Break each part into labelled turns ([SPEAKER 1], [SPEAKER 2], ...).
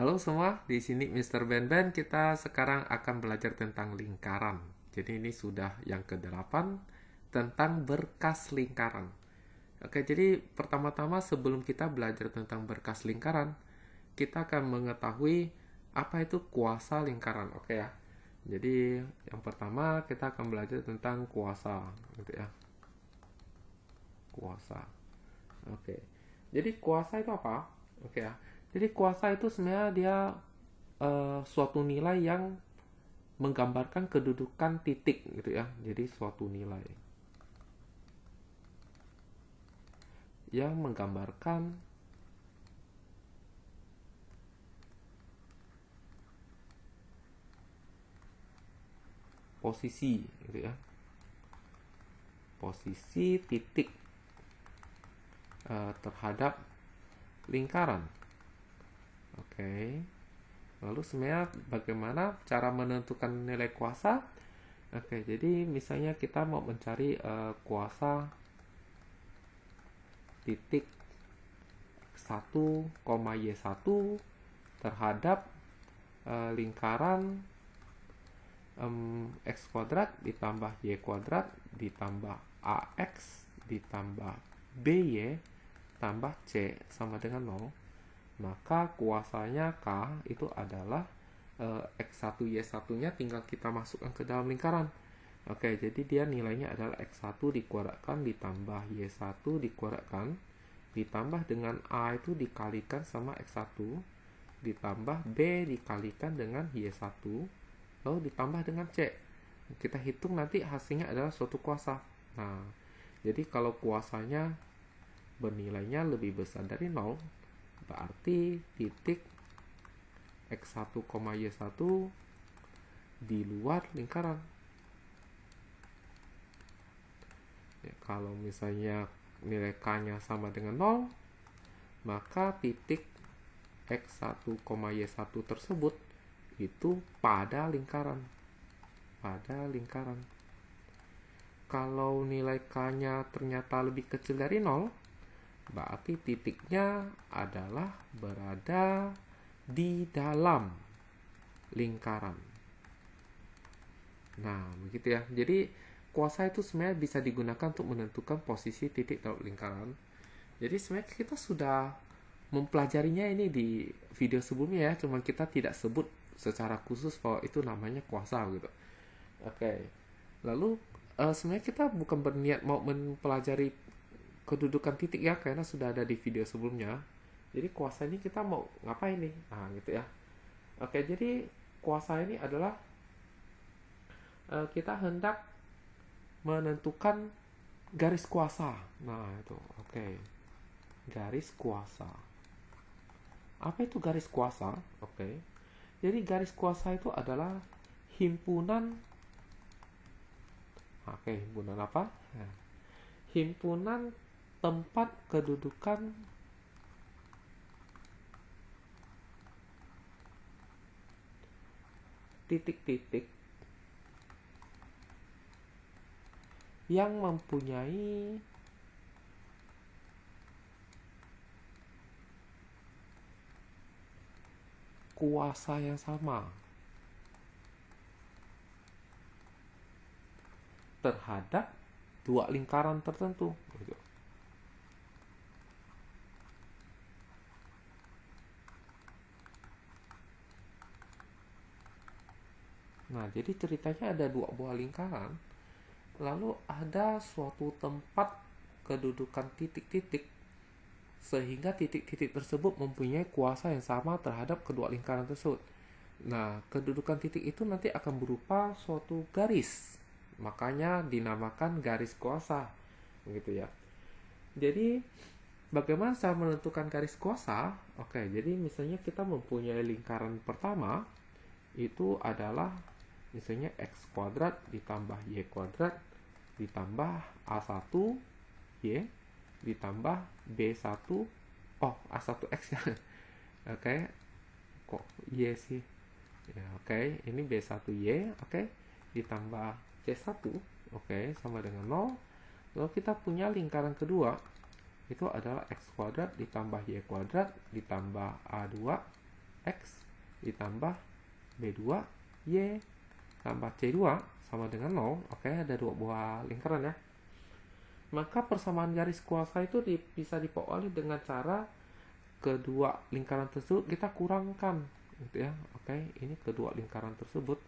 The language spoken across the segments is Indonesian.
[SPEAKER 1] Halo semua, di sini Mr. Ben. Kita sekarang akan belajar tentang lingkaran. Jadi ini sudah yang ke-8 tentang berkas lingkaran. Oke, jadi pertama-tama sebelum kita belajar tentang berkas lingkaran, kita akan mengetahui apa itu kuasa lingkaran. Oke ya. Jadi yang pertama kita akan belajar tentang kuasa, gitu ya. Kuasa. Oke. Jadi kuasa itu apa? Oke ya. Jadi kuasa itu sebenarnya dia suatu nilai yang menggambarkan kedudukan titik gitu ya. Jadi suatu nilai yang menggambarkan posisi gitu ya. Posisi titik terhadap lingkaran. Oke. Lalu sebenarnya bagaimana cara menentukan nilai kuasa? Oke, jadi misalnya kita mau mencari kuasa titik 1, Y1 terhadap lingkaran X kuadrat ditambah Y kuadrat ditambah AX ditambah BY tambah C sama dengan 0, maka kuasanya K itu adalah X1 Y1 nya tinggal kita masukkan ke dalam lingkaran. Oke, jadi dia nilainya adalah X1 dikuadratkan ditambah Y1 dikuadratkan ditambah dengan A itu dikalikan sama X1 ditambah B dikalikan dengan Y1 lalu ditambah dengan C. Kita hitung nanti hasilnya adalah suatu kuasa. Nah, jadi kalau kuasanya bernilainya lebih besar dari 0, berarti titik X1, Y1 di luar lingkaran. Ya, kalau misalnya nilai K-nya sama dengan 0, maka titik X1, Y1 tersebut itu pada lingkaran. Pada lingkaran. Kalau nilai K-nya ternyata lebih kecil dari 0, berarti titiknya adalah berada di dalam lingkaran. Nah, begitu ya. Jadi, kuasa itu sebenarnya bisa digunakan untuk menentukan posisi titik dalam lingkaran. Jadi, sebenarnya kita sudah mempelajarinya ini di video sebelumnya ya, cuma kita tidak sebut secara khusus bahwa itu namanya kuasa gitu. Oke. Lalu, sebenarnya kita bukan berniat mau mempelajari kedudukan titik ya, karena sudah ada di video sebelumnya. Jadi kuasa ini kita mau ngapain nih? Nah, gitu ya. Oke, jadi kuasa ini adalah kita hendak menentukan garis kuasa. Nah, itu. Oke. Garis kuasa. Apa itu garis kuasa? Oke. Jadi garis kuasa itu adalah himpunan. Oke, himpunan apa? Nah, himpunan tempat kedudukan titik-titik yang mempunyai kuasa yang sama terhadap dua lingkaran tertentu gitu. Nah, jadi ceritanya ada dua buah lingkaran, lalu ada suatu tempat kedudukan titik-titik sehingga titik-titik tersebut mempunyai kuasa yang sama terhadap kedua lingkaran tersebut. Nah, kedudukan titik itu nanti akan berupa suatu garis. Makanya dinamakan garis kuasa. Begitu ya. Jadi, bagaimana cara menentukan garis kuasa? Oke, jadi misalnya kita mempunyai lingkaran pertama, itu adalah misalnya X kuadrat ditambah Y kuadrat ditambah A1 Y ditambah B1 A1X ya. Oke, kok Y sih ya. Oke, ini B1Y. Oke, ditambah C1. Oke, sama dengan 0. Lalu kita punya lingkaran kedua, itu adalah X kuadrat ditambah Y kuadrat ditambah A2 X ditambah B2 Y tambah C2 sama dengan 0. Oke, ada dua buah lingkaran ya. Maka persamaan garis kuasa itu bisa diperoleh dengan cara kedua lingkaran tersebut kita kurangkan gitu ya. Oke, ini kedua lingkaran tersebut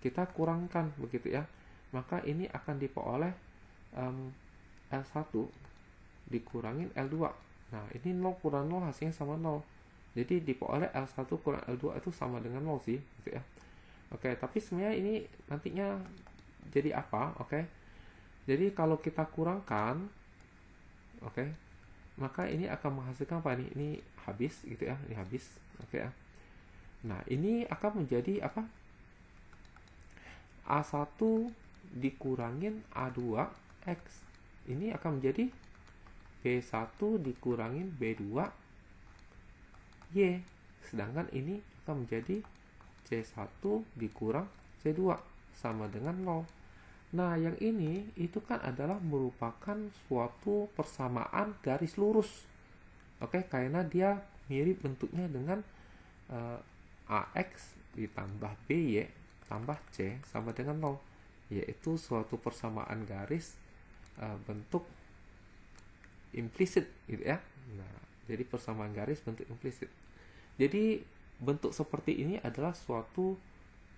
[SPEAKER 1] kita kurangkan begitu ya. Maka ini akan diperoleh L1 dikurangin L2. Nah, ini 0 kurang 0 hasilnya sama 0. Jadi diperoleh L1 kurang L2 itu sama dengan 0 sih gitu ya. Oke, tapi sebenarnya ini nantinya jadi apa? Oke. Jadi kalau kita kurangkan, oke, maka ini akan menghasilkan apa nih? Ini habis gitu ya, ini habis, oke ya. Nah, ini akan menjadi apa? A1 dikurangin A2X. Ini akan menjadi B1 dikurangin B2 Y. Sedangkan ini akan menjadi C1 dikurang C2 sama dengan 0. Nah, yang ini itu kan adalah merupakan suatu persamaan garis lurus. Oke, karena dia mirip bentuknya dengan AX ditambah BY tambah C sama dengan 0, yaitu suatu persamaan garis bentuk implisit gitu ya. Nah, jadi persamaan garis bentuk implisit. Jadi bentuk seperti ini adalah suatu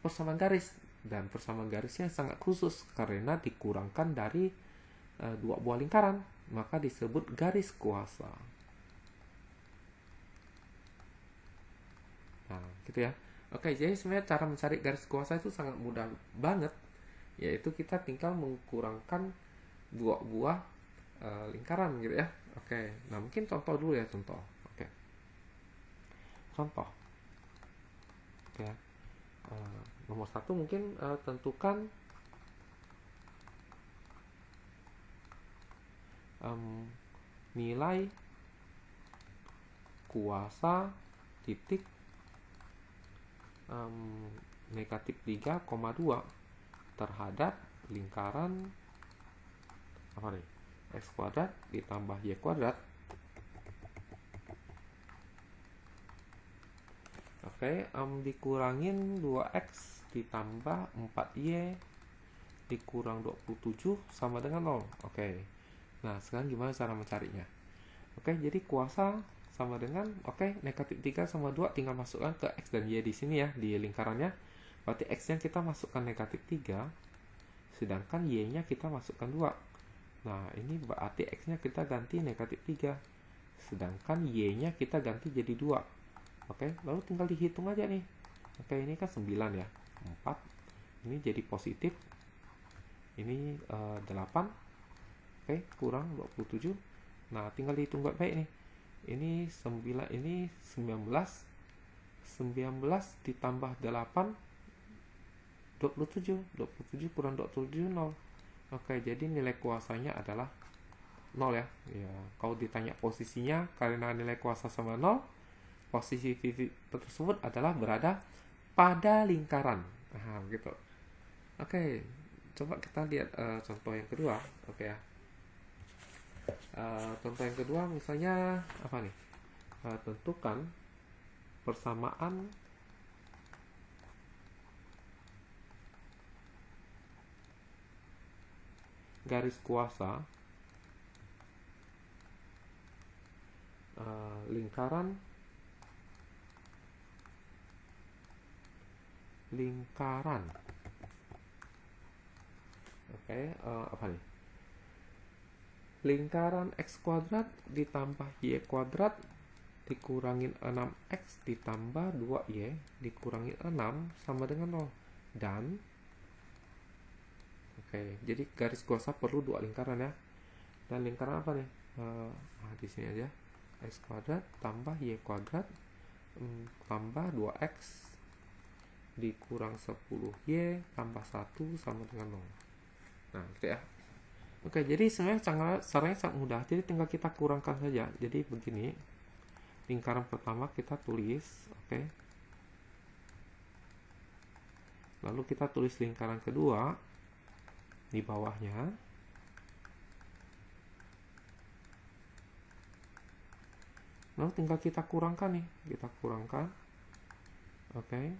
[SPEAKER 1] persamaan garis, dan persamaan garisnya sangat khusus karena dikurangkan dari dua buah lingkaran, maka disebut garis kuasa. Nah, gitu ya. Oke, jadi sebenarnya cara mencari garis kuasa itu sangat mudah banget, yaitu kita tinggal mengkurangkan dua buah lingkaran gitu ya. Oke, nah mungkin contoh dulu ya, contoh. Oke, contoh. Oke, nomor 1 mungkin tentukan nilai kuasa titik negatif 3,2 terhadap lingkaran apa nih? X kuadrat ditambah Y kuadrat. Oke, dikurangin 2X ditambah 4Y dikurang 27 sama dengan 0. Oke. Nah, sekarang gimana cara mencarinya? Oke, jadi kuasa sama dengan negatif 3 sama 2 tinggal masukkan ke X dan Y di sini ya, di lingkarannya. Berarti X-nya kita masukkan negatif 3, sedangkan Y-nya kita masukkan 2. Nah, ini berarti X-nya kita ganti negatif 3, sedangkan Y-nya kita ganti jadi 2. Oke, lalu tinggal dihitung aja nih. Oke, ini kan 9 ya. 4. Ini jadi positif. Ini 8. Oke, kurang 27. Nah, tinggal dihitung baik-baik nih. Ini 9, ini 19. 19 ditambah 8 27. 27 kurang 27 0. Oke, jadi nilai kuasanya adalah 0 ya. Ya, kalau ditanya posisinya, karena nilai kuasa sama 0, posisi titik tersebut adalah berada pada lingkaran. Nah, gitu. Oke, coba kita lihat contoh yang kedua. Oke ya. Contoh yang kedua misalnya apa nih? Tentukan persamaan garis kuasa lingkaran apa nih? Lingkaran X kuadrat ditambah Y kuadrat dikurangin 6X ditambah 2Y dikurangin 6 sama dengan 0. Dan jadi garis kuasa perlu dua lingkaran ya. Dan lingkaran apa nih? Di sini aja. X kuadrat tambah Y kuadrat tambah 2X dikurang 10Y tambah 1 sama dengan 0. Nah, gitu ya. Oke, jadi sebenarnya caranya sangat mudah. Jadi tinggal kita kurangkan saja. Jadi begini. Lingkaran pertama kita tulis, oke. Lalu kita tulis lingkaran kedua di bawahnya. Lalu tinggal kita kurangkan nih, kita kurangkan. Oke.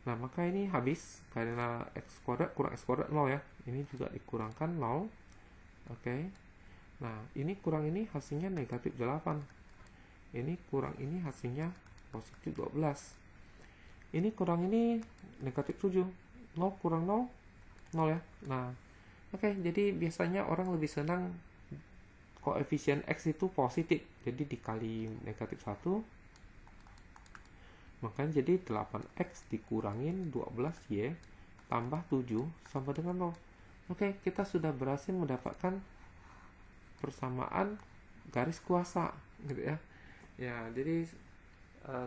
[SPEAKER 1] Nah, maka ini habis karena x kuadrat kurang x kuadrat 0 ya. Ini juga dikurangkan 0. Oke. Nah, ini kurang ini hasilnya negatif 8. Ini kurang ini hasilnya positif 12. Ini kurang ini negatif 7. 0 kurang 0, 0 ya. Nah, oke, jadi biasanya orang lebih senang koefisien X itu positif. Jadi dikali negatif 1. Makanya jadi 8X dikurangin 12Y tambah 7 sama dengan 0. Oke, kita sudah berhasil mendapatkan persamaan garis kuasa gitu ya. Ya, jadi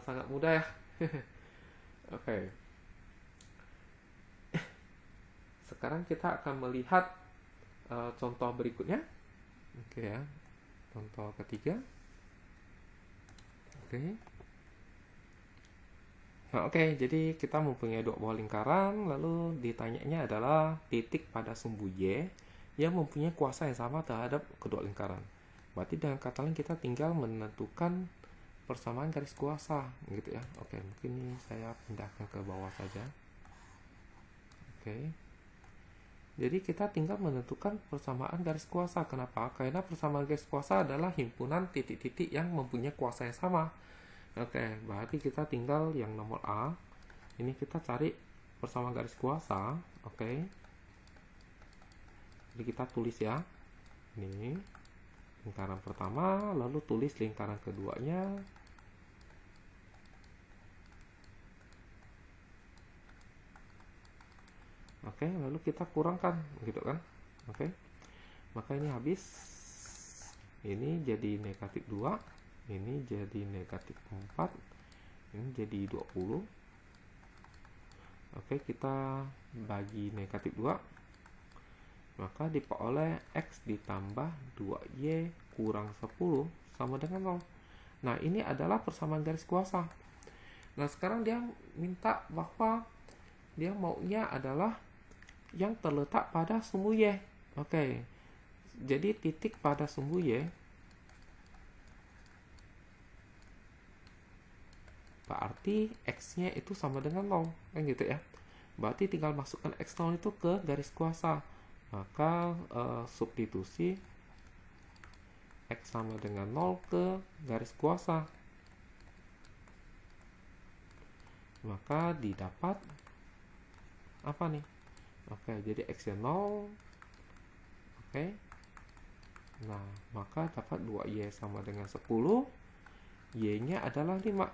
[SPEAKER 1] sangat mudah ya. Oke. Sekarang kita akan melihat contoh berikutnya. Oke ya. Contoh ketiga. Oke. Nah, oke, jadi kita mempunyai dua buah lingkaran, lalu ditanyanya adalah titik pada sumbu Y yang mempunyai kuasa yang sama terhadap kedua lingkaran. Berarti dengan kata lain kita tinggal menentukan persamaan garis kuasa gitu ya. Oke, mungkin ini saya pindahkan ke bawah saja. Oke. Jadi kita tinggal menentukan persamaan garis kuasa. Kenapa? Karena persamaan garis kuasa adalah himpunan titik-titik yang mempunyai kuasa yang sama. Oke, berarti kita tinggal yang nomor A. Ini kita cari persamaan garis kuasa. Oke. Jadi kita tulis ya. Ini lingkaran pertama, lalu tulis lingkaran keduanya. Oke, lalu kita kurangkan gitu kan. Oke. Maka ini habis. Ini jadi negatif 2. Ini jadi negatif 4. Ini jadi 20. Oke, kita bagi negatif 2. Maka diperoleh X ditambah 2Y kurang 10 sama dengan 0. Nah, ini adalah persamaan garis kuasa. Nah, sekarang dia minta bahwa dia maunya adalah yang terletak pada sumbu Y. Oke. Jadi titik pada sumbu Y berarti X-nya itu sama dengan 0, kan gitu ya. Berarti tinggal masukkan X0 itu ke garis kuasa. Maka substitusi X sama dengan 0 ke garis kuasa. Maka didapat apa nih? Oke, jadi X-nya 0. Oke. Nah, maka dapat 2Y sama dengan 10. Y-nya adalah 5.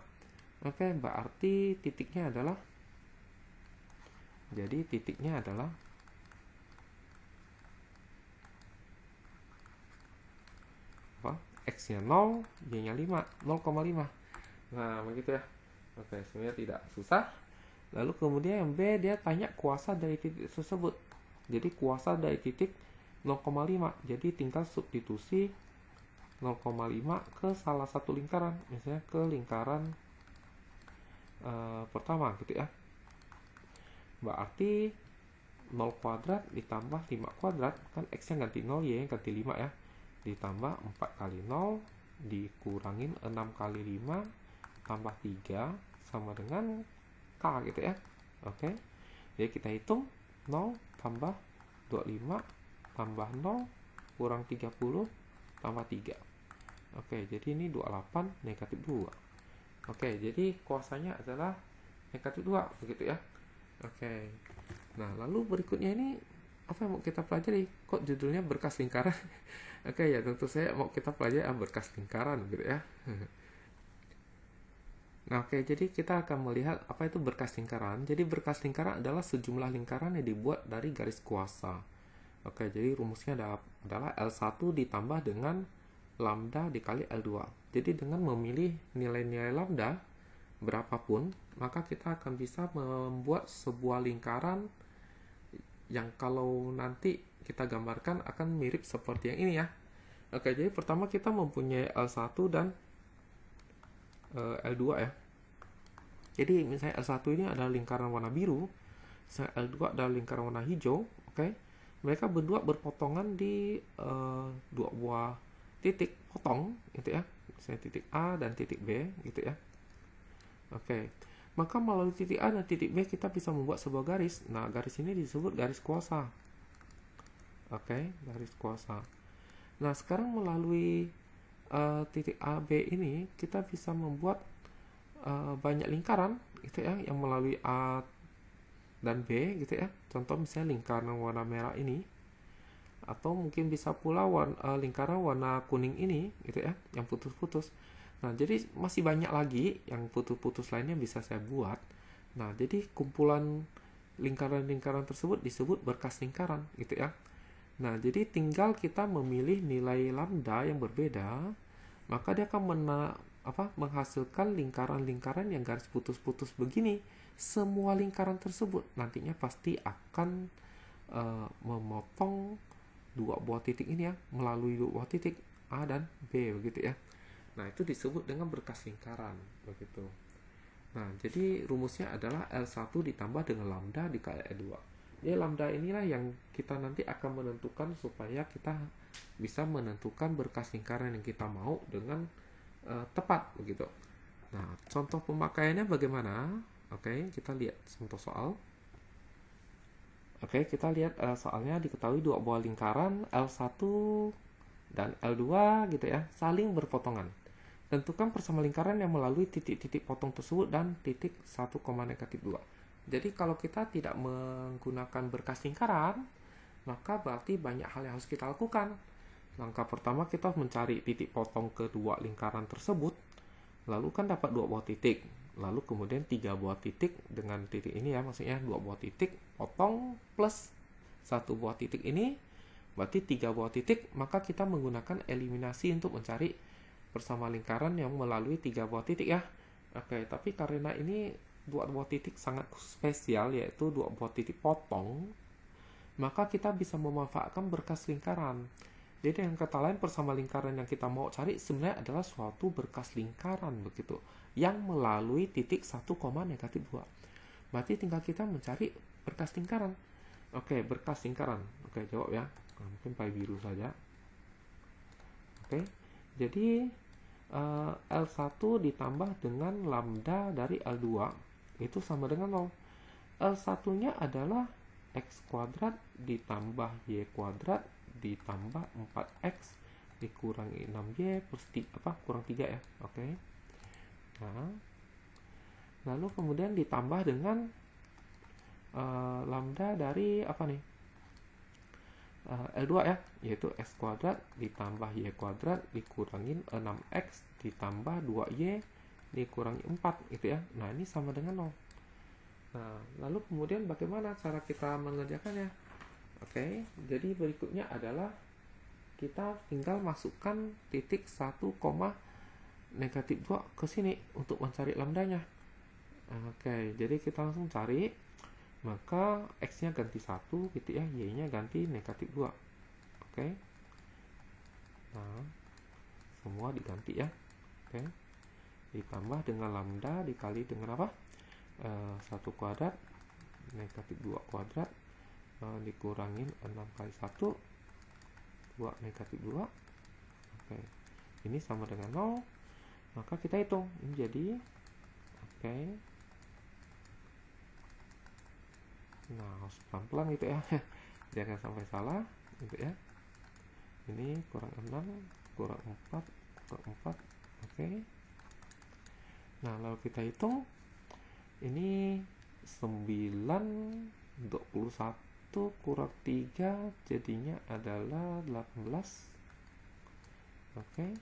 [SPEAKER 1] Oke, berarti titiknya adalah, jadi titiknya adalah apa? X-nya 0, Y-nya 5, 0,5. Nah, begitu ya. Oke, sebenarnya tidak susah. Lalu kemudian yang B, dia tanya kuasa dari titik tersebut. Jadi kuasa dari titik 0,5. Jadi tinggal substitusi 0,5 ke salah satu lingkaran. Misalnya ke lingkaran pertama gitu ya. Berarti 0 kuadrat ditambah 5 kuadrat, kan X nya ganti 0, Y nya ganti 5 ya, ditambah 4 kali 0 dikurangin 6 kali 5 tambah 3 sama dengan K gitu ya. Oke, jadi kita hitung 0 tambah 25 tambah 0 kurang 30 tambah 3. Oke, jadi ini 28 negatif 2. Oke, jadi kuasanya adalah negatif 2, begitu ya. Oke. Nah, lalu berikutnya ini apa yang mau kita pelajari? Kok judulnya berkas lingkaran? Oke, ya tentu saya mau kita pelajari berkas lingkaran, gitu ya. Nah, oke, jadi kita akan melihat apa itu berkas lingkaran. Jadi berkas lingkaran adalah sejumlah lingkaran yang dibuat dari garis kuasa. Oke, jadi rumusnya adalah L1 ditambah dengan lambda dikali L2. Jadi dengan memilih nilai-nilai lambda berapapun, maka kita akan bisa membuat sebuah lingkaran yang kalau nanti kita gambarkan akan mirip seperti yang ini ya. Oke, jadi pertama kita mempunyai L1 dan L2 ya. Jadi misalnya L1 ini adalah lingkaran warna biru, misalnya L2 adalah lingkaran warna hijau. Oke, mereka berdua berpotongan di dua buah titik potong gitu ya. misalnya titik A dan titik B gitu ya. Oke, maka melalui titik A dan titik B kita bisa membuat sebuah garis. Nah, garis ini disebut garis kuasa. Oke, garis kuasa. Nah, sekarang melalui titik A, B ini kita bisa membuat banyak lingkaran gitu ya, yang melalui A dan B gitu ya. Contoh misalnya lingkaran warna merah ini, atau mungkin bisa pula lingkaran warna kuning ini gitu ya, yang putus-putus. Nah, jadi masih banyak lagi yang putus-putus lainnya bisa saya buat. Nah, jadi kumpulan lingkaran-lingkaran tersebut disebut berkas lingkaran gitu ya. Nah, jadi tinggal kita memilih nilai lambda yang berbeda, maka dia akan menghasilkan lingkaran-lingkaran yang garis putus-putus begini. Semua lingkaran tersebut nantinya pasti akan memotong dua buah titik ini ya, melalui dua buah titik A dan B begitu ya. Nah, itu disebut dengan berkas lingkaran begitu. Nah, jadi rumusnya adalah L1 ditambah dengan lambda dikali L2. Jadi lambda inilah yang kita nanti akan menentukan supaya kita bisa menentukan berkas lingkaran yang kita mau dengan tepat begitu. Nah, contoh pemakaiannya bagaimana? Oke, kita lihat contoh soal. Oke, kita lihat soalnya diketahui dua buah lingkaran L1 dan L2 gitu ya, saling berpotongan. Tentukan persamaan lingkaran yang melalui titik-titik potong tersebut dan titik 1, -2. Jadi kalau kita tidak menggunakan berkas lingkaran, maka berarti banyak hal yang harus kita lakukan. Langkah pertama kita mencari titik potong kedua lingkaran tersebut, lalu kan dapat dua buah titik. Lalu kemudian 3 buah titik dengan titik ini ya, maksudnya 2 buah titik potong plus 1 buah titik ini, berarti 3 buah titik, maka kita menggunakan eliminasi untuk mencari persamaan lingkaran yang melalui 3 buah titik ya. Oke, tapi karena ini 2 buah titik sangat spesial, yaitu 2 buah titik potong, maka kita bisa memanfaatkan berkas lingkaran. Jadi yang kata lain, persamaan lingkaran yang kita mau cari sebenarnya adalah suatu berkas lingkaran begitu, yang melalui titik 1, -2. Berarti tinggal kita mencari berkas lingkaran. Oke, berkas lingkaran. Oke, jawab ya. Mungkin pakai biru saja. Oke, jadi L1 ditambah dengan lambda dari L2 itu sama dengan 0. L1-nya adalah X kuadrat ditambah Y kuadrat ditambah 4X dikurangi 6Y plus kurang 3 ya. Oke. Nah, lalu kemudian ditambah dengan lambda dari L2 ya, yaitu X kuadrat ditambah Y kuadrat dikurangin 6X ditambah 2Y dikurangi 4 gitu ya. Nah, ini sama dengan 0. Nah, lalu kemudian bagaimana cara kita mengerjakannya? Oke, jadi berikutnya adalah kita tinggal masukkan titik 1, -2 ke sini untuk mencari lambdanya. Oke, jadi kita langsung cari. Maka X-nya ganti 1 gitu ya, Y-nya ganti -2. Oke. Nah, semua diganti ya. Oke. Ditambah dengan lambda dikali dengan 1 kuadrat -2 kuadrat dikurangin 6 kali 1 2 -2. Oke. Ini sama dengan 0. Maka kita hitung. Ini jadi oke. Nah, harus pelan-pelan gitu ya. Jangan sampai salah gitu ya. Ini kurang 6 kurang 4 kurang 4. Oke. Nah, lalu kita hitung. Ini 9/21 kurang 3 jadinya adalah 18. Oke.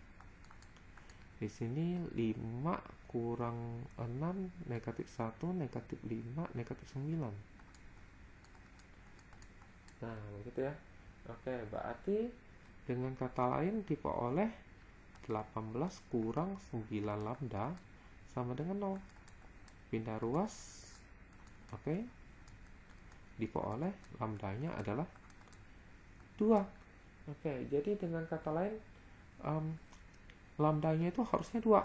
[SPEAKER 1] Di sini 5 kurang 6 -1 -5 -9. Nah, begitu ya. Oke, berarti dengan kata lain diperoleh 18 kurang 9 lambda sama dengan 0. Pindah ruas. Oke. Diperoleh lambdanya adalah 2. Oke, jadi dengan kata lain lambdanya itu harusnya 2.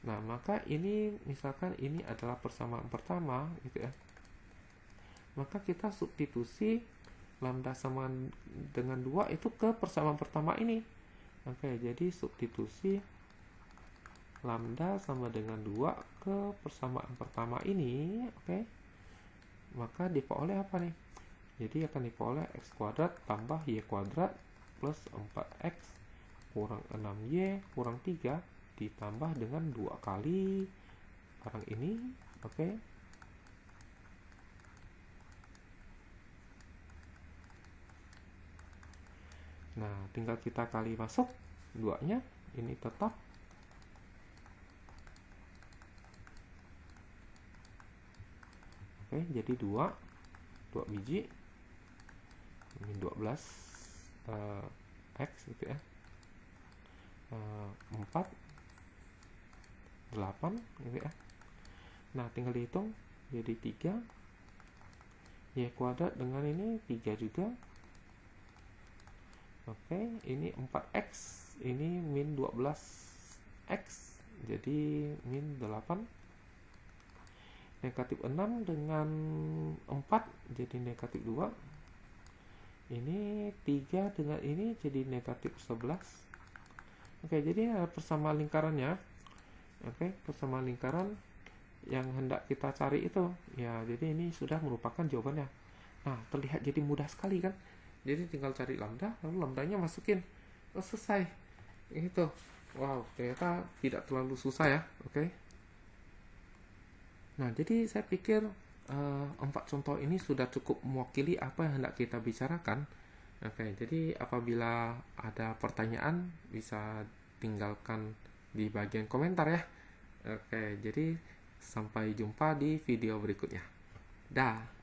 [SPEAKER 1] Nah, maka ini misalkan ini adalah persamaan pertama gitu ya. Maka kita substitusi lambda sama dengan 2 itu ke persamaan pertama ini. Oke, jadi substitusi lambda sama dengan 2 ke persamaan pertama ini, oke, maka diperoleh apa nih? Jadi akan diperoleh x kuadrat tambah y kuadrat plus 4x kurang 6y kurang 3 ditambah dengan 2 kali barang ini, oke. Nah, tinggal kita kali masuk 2-nya, ini tetap. Oke, jadi 2 biji ini 12 x gitu ya. 4 8 gitu ya. Nah, tinggal dihitung jadi 3 y kuadrat dengan ini 3 juga. Oke, ini 4x, ini min 12x, jadi min 8. Negatif 6 dengan 4 jadi negatif 2. Ini 3 dengan ini jadi negatif 11. Oke, jadi ada persamaan lingkarannya. Oke, persamaan lingkaran yang hendak kita cari itu. Ya, jadi ini sudah merupakan jawabannya. Nah, terlihat jadi mudah sekali kan? Jadi tinggal cari lambda, lalu lambdanya masukin. Oh, selesai. Itu. Wow, ternyata tidak terlalu susah ya. Oke. Nah, jadi saya pikir 4 contoh ini sudah cukup mewakili apa yang hendak kita bicarakan. Oke, jadi apabila ada pertanyaan bisa tinggalkan di bagian komentar ya. Oke, jadi sampai jumpa di video berikutnya. Dah.